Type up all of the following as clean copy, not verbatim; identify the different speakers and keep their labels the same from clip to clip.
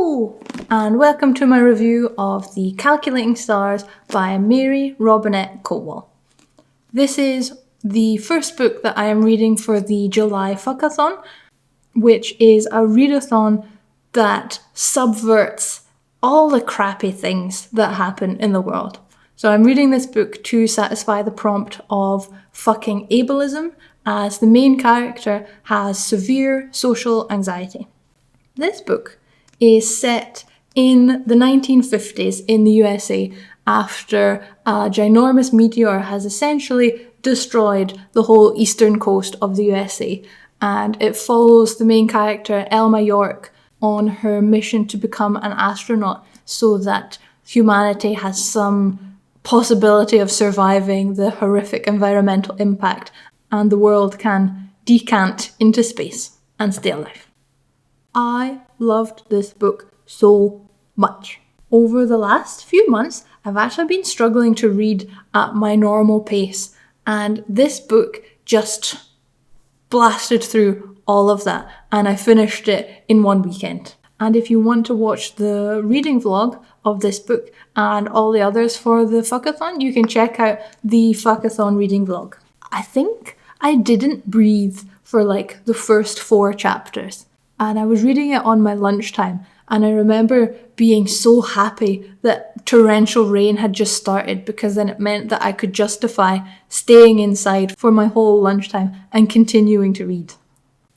Speaker 1: Hello, and welcome to my review of The Calculating Stars by Mary Robinette Kowal. This is the first book that I am reading for the July Fuckathon, which is a readathon that subverts all the crappy things that happen in the world. So I'm reading this book to satisfy the prompt of fucking ableism, as the main character has severe social anxiety. This book is set in the 1950s in the USA after a ginormous meteor has essentially destroyed the whole eastern coast of the USA, and it follows the main character Elma York on her mission to become an astronaut so that humanity has some possibility of surviving the horrific environmental impact and the world can decant into space and stay alive. I loved this book so much. Over the last few months, I've actually been struggling to read at my normal pace, and this book just blasted through all of that, and I finished it in one weekend. And if you want to watch the reading vlog of this book and all the others for the Fuckathon, you can check out the Fuckathon reading vlog. I think I didn't breathe for like the first 4 chapters. And I was reading it on my lunchtime, and I remember being so happy that torrential rain had just started, because then it meant that I could justify staying inside for my whole lunchtime and continuing to read.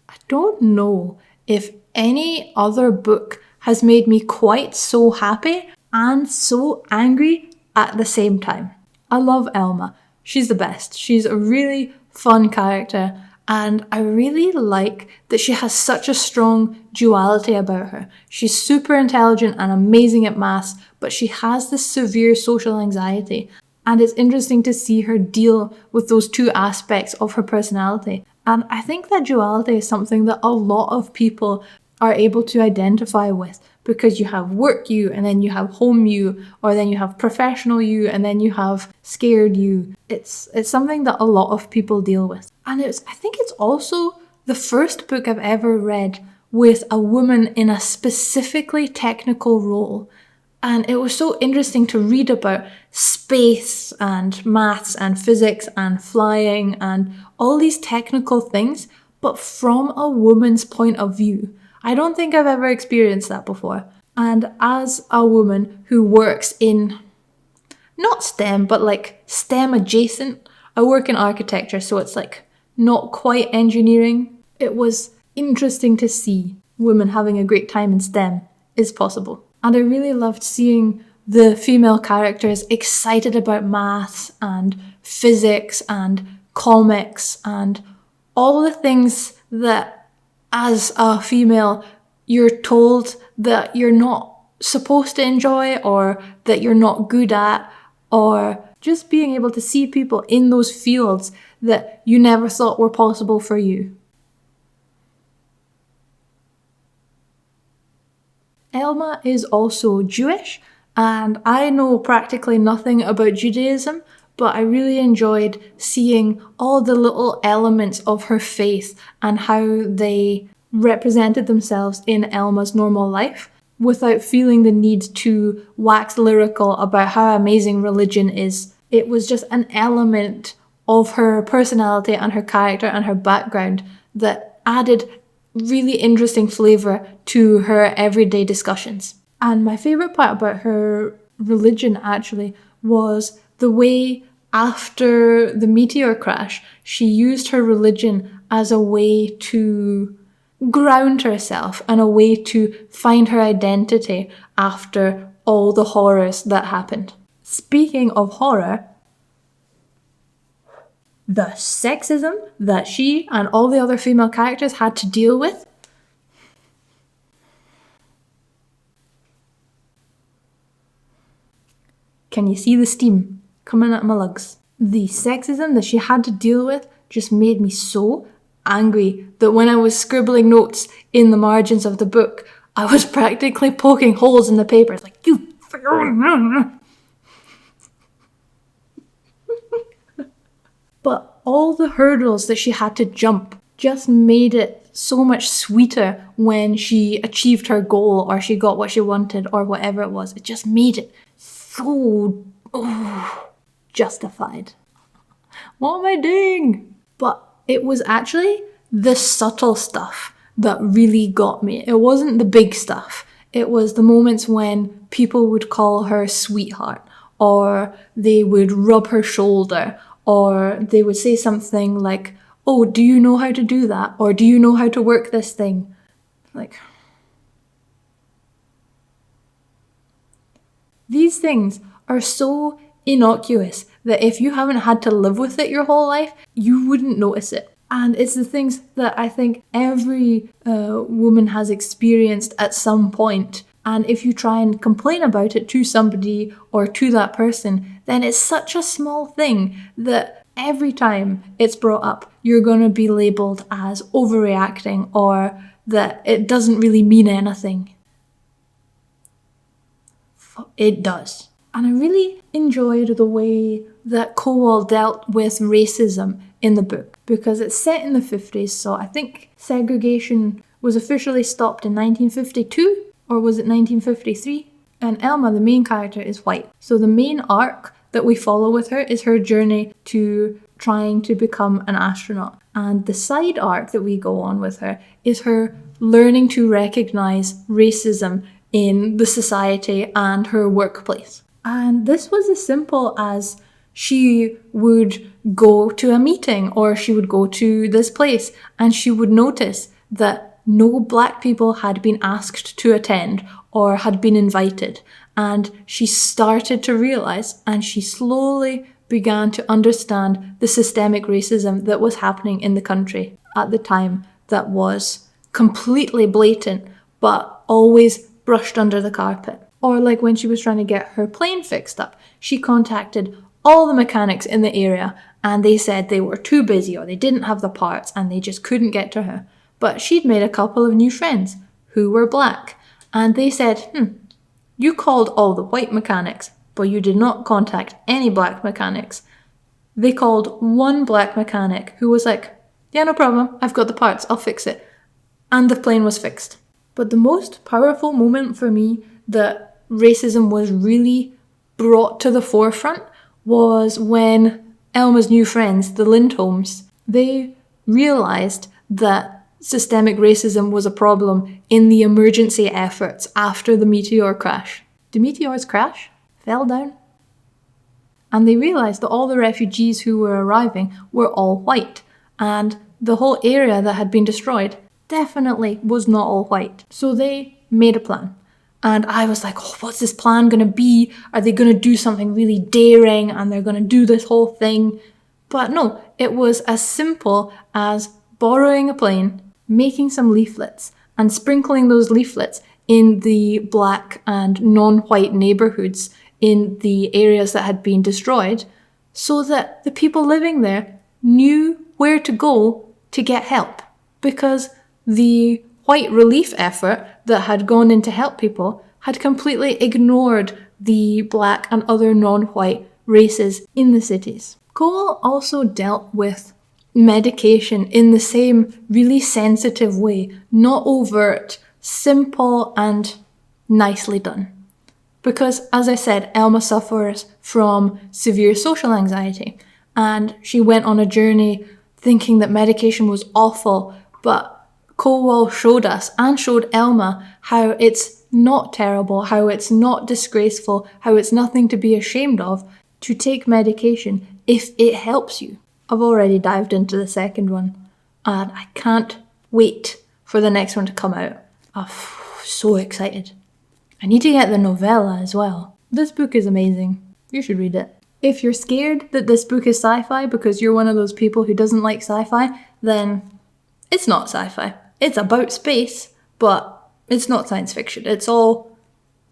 Speaker 1: I don't know if any other book has made me quite so happy and so angry at the same time. I love Elma. She's the best. She's a really fun character. And I really like that she has such a strong duality about her. She's super intelligent and amazing at maths, but she has this severe social anxiety. And it's interesting to see her deal with those two aspects of her personality. And I think that duality is something that a lot of people are able to identify with, because you have work you, and then you have home you, or then you have professional you, and then you have scared you. It's something that a lot of people deal with. And I think it's also the first book I've ever read with a woman in a specifically technical role. And it was so interesting to read about space and maths and physics and flying and all these technical things, but from a woman's point of view. I don't think I've ever experienced that before. And as a woman who works in, not STEM, but like STEM adjacent, I work in architecture, so it's like not quite engineering. It was interesting to see women having a great time in STEM is possible. And I really loved seeing the female characters excited about maths and physics and comics and all the things that as a female you're told that you're not supposed to enjoy, or that you're not good at, or just being able to see people in those fields that you never thought were possible for you. Elma is also Jewish, and I know practically nothing about Judaism, but I really enjoyed seeing all the little elements of her faith and how they represented themselves in Elma's normal life without feeling the need to wax lyrical about how amazing religion is. It was just an element of her personality and her character and her background that added really interesting flavour to her everyday discussions. And my favourite part about her religion actually was the way after the meteor crash, she used her religion as a way to ground herself and a way to find her identity after all the horrors that happened. Speaking of horror, the sexism that she and all the other female characters had to deal with. Can you see the steam coming out of my lugs? The sexism that she had to deal with just made me so angry that when I was scribbling notes in the margins of the book, I was practically poking holes in the paper. It's like, you... But all the hurdles that she had to jump just made it so much sweeter when she achieved her goal or she got what she wanted or whatever it was. It just made it so justified. What am I doing? But it was actually the subtle stuff that really got me. It wasn't the big stuff. It was the moments when people would call her sweetheart, or they would rub her shoulder, or they would say something like, oh, do you know how to do that? Or do you know how to work this thing? Like, these things are so innocuous that if you haven't had to live with it your whole life, you wouldn't notice it. And it's the things that I think every woman has experienced at some point. And if you try and complain about it to somebody or to that person, then it's such a small thing that every time it's brought up, you're going to be labelled as overreacting or that it doesn't really mean anything. It does. And I really enjoyed the way that Kowal dealt with racism in the book, because it's set in the 50s, so I think segregation was officially stopped in 1952, or was it 1953? And Elma, the main character, is white. So the main arc that we follow with her is her journey to trying to become an astronaut. And the side arc that we go on with her is her learning to recognise racism in the society and her workplace. And this was as simple as she would go to a meeting or she would go to this place and she would notice that no black people had been asked to attend or had been invited. And she started to realise, and she slowly began to understand the systemic racism that was happening in the country at the time, that was completely blatant but always brushed under the carpet. Or like when she was trying to get her plane fixed up, she contacted all the mechanics in the area and they said they were too busy or they didn't have the parts and they just couldn't get to her. But she'd made a couple of new friends who were black, and they said, you called all the white mechanics, but you did not contact any black mechanics. They called one black mechanic who was like, yeah, no problem, I've got the parts, I'll fix it. And the plane was fixed. But the most powerful moment for me that racism was really brought to the forefront was when Elma's new friends, the Lindholms, they realised that systemic racism was a problem in the emergency efforts after the meteor crash. Do meteors crash? Fell down? And they realised that all the refugees who were arriving were all white, and the whole area that had been destroyed definitely was not all white. So they made a plan. And I was like, oh, what's this plan going to be? Are they going to do something really daring and they're going to do this whole thing? But no, it was as simple as borrowing a plane, making some leaflets, and sprinkling those leaflets in the black and non-white neighbourhoods in the areas that had been destroyed, so that the people living there knew where to go to get help. Because the white relief effort that had gone in to help people had completely ignored the black and other non-white races in the cities. Kowal also dealt with medication in the same really sensitive way, not overt, simple and nicely done. Because, as I said, Elma suffers from severe social anxiety, and she went on a journey thinking that medication was awful, but Kowal showed us and showed Elma how it's not terrible, how it's not disgraceful, how it's nothing to be ashamed of to take medication if it helps you. I've already dived into the second one, and I can't wait for the next one to come out. I'm so excited. I need to get the novella as well. This book is amazing. You should read it. If you're scared that this book is sci-fi because you're one of those people who doesn't like sci-fi, then it's not sci-fi. It's about space, but it's not science fiction. It's all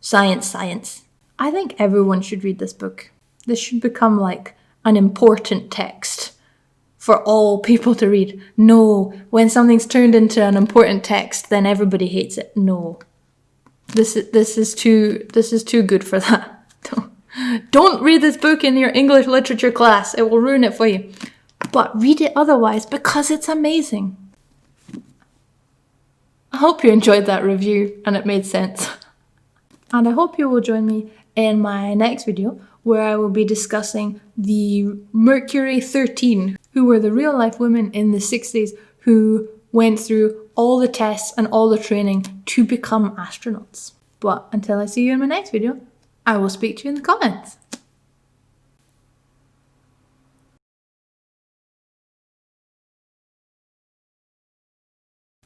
Speaker 1: science. I think everyone should read this book. This should become like an important text for all people to read. No, when something's turned into an important text, then everybody hates it. No. This is too good for that. Don't read this book in your English literature class. It will ruin it for you. But read it otherwise because it's amazing. I hope you enjoyed that review and it made sense. And I hope you will join me in my next video where I will be discussing the Mercury 13, who were the real life women in the 60s who went through all the tests and all the training to become astronauts. But until I see you in my next video, I will speak to you in the comments.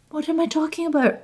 Speaker 1: What am I talking about?